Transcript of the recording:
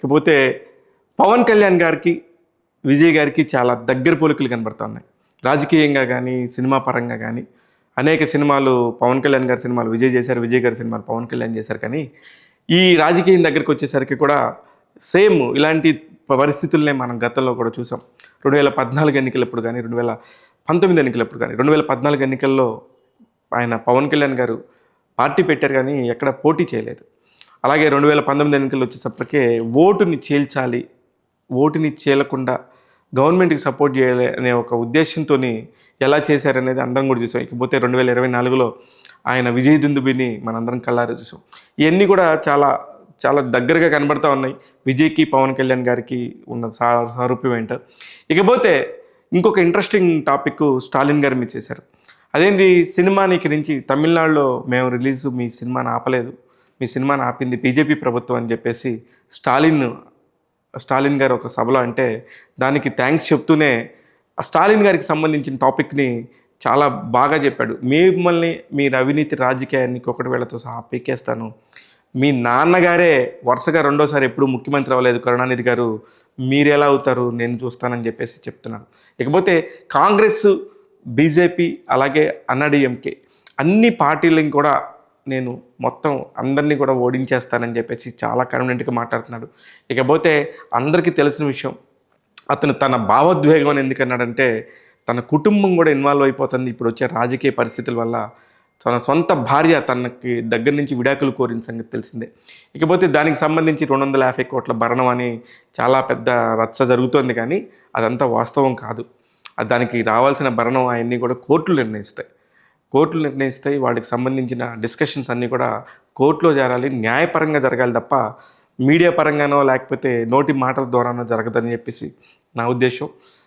ఇకపోతే పవన్ కళ్యాణ్ గారికి, విజయ్ గారికి చాలా దగ్గర పోలికలు కనబడతా ఉన్నాయి. రాజకీయంగా గానీ, సినిమా పరంగా గానీ, అనేక సినిమాలు పవన్ కళ్యాణ్ గారి సినిమాలు విజయ్ చేశారు, విజయ్ గారి సినిమాలు పవన్ కళ్యాణ్ చేశారు. కానీ ఈ రాజకీయం దగ్గరికొచ్చేసరికి కూడా సేమ్ ఇలాంటి పరిస్థితులనే మనం గతంలో కూడా చూసాం. 2014 ఎన్నికలప్పుడు గానీ, 2019 ఎన్నికలప్పుడు గానీ, 2014 ఎన్నికల్లో ఆయన పవన్ కళ్యాణ్ గారు పార్టీ పెట్టారు కానీ ఎక్కడ పోటీ చేయలేదు. అలాగే 2019 ఎన్నికలు వచ్చేటప్పటికే ఓటుని చీల్చాలి, ఓటుని చీలకుండా గవర్నమెంట్‌కి సపోర్ట్ చేయాలి అనే ఒక ఉద్దేశంతోని ఎలా చేశారనేది అందరం కూడా చూసాం. ఇకపోతే 2024లో ఆయన విజయ్ దుందుభిని మనందరం కళ్ళారా చూసాం. ఇవన్నీ కూడా చాలా చాలా దగ్గరగా కనబడతా ఉన్నాయి విజయ్‌కి, పవన్ కళ్యాణ్ గారికి ఉన్న సారూప్యం ఏంటో. ఇకపోతే ఇంకొక ఇంట్రెస్టింగ్ టాపిక్ స్టాలిన్ గారి మీద చేశారు. అదేంటి, సినిమాని ఇక్కడి నుంచి తమిళనాడులో మేము మీ సినిమాని ఆపలేదు, మీ సినిమాని ఆపింది బీజేపీ ప్రభుత్వం అని చెప్పేసి స్టాలిన్ గారు ఒక సభలో అంటే దానికి థ్యాంక్స్ చెప్తూనే స్టాలిన్ గారికి సంబంధించిన టాపిక్ని చాలా బాగా చెప్పాడు. మిమ్మల్ని మీరు అవినీతి రాజకీయాన్ని ఒకటి వేళతో సహా పీకేస్తాను, మీ నాన్నగారే వరుసగా రెండోసారి ఎప్పుడు ముఖ్యమంత్రి అవ్వలేదు కరుణానిధి గారు, మీరు ఎలా అవుతారు నేను చూస్తానని చెప్పేసి చెప్తున్నాను. ఇకపోతే కాంగ్రెస్, బీజేపీ అలాగే అన్నాడీఎంకే అన్ని పార్టీలను కూడా నేను మొత్తం అందరినీ కూడా ఓడించేస్తానని చెప్పేసి చాలా కాన్ఫిడెంట్గా మాట్లాడుతున్నాడు. ఇకపోతే అందరికీ తెలిసిన విషయం, అతను తన భావోద్వేగం అని ఎందుకన్నాడంటే తన కుటుంబం కూడా ఇన్వాల్వ్ అయిపోతుంది ఇప్పుడు వచ్చే రాజకీయ పరిస్థితుల వల్ల. తన సొంత భార్య తనకి దగ్గర నుంచి విడాకులు కోరిన సంగతి తెలిసిందే. ఇకపోతే దానికి సంబంధించి 250 కోట్ల భరణం అని చాలా పెద్ద రచ్చ జరుగుతోంది, కానీ అదంతా వాస్తవం కాదు. దానికి రావాల్సిన భరణం అవన్నీ కూడా కోర్టులు నిర్ణయిస్తాయి. వాటికి సంబంధించిన డిస్కషన్స్ అన్నీ కూడా కోర్టులో జరగాలి, న్యాయపరంగా జరగాలి తప్ప మీడియా పరంగానో లేకపోతే నోటి మాటల ద్వారానో జరగదని చెప్పేసి నా ఉద్దేశం.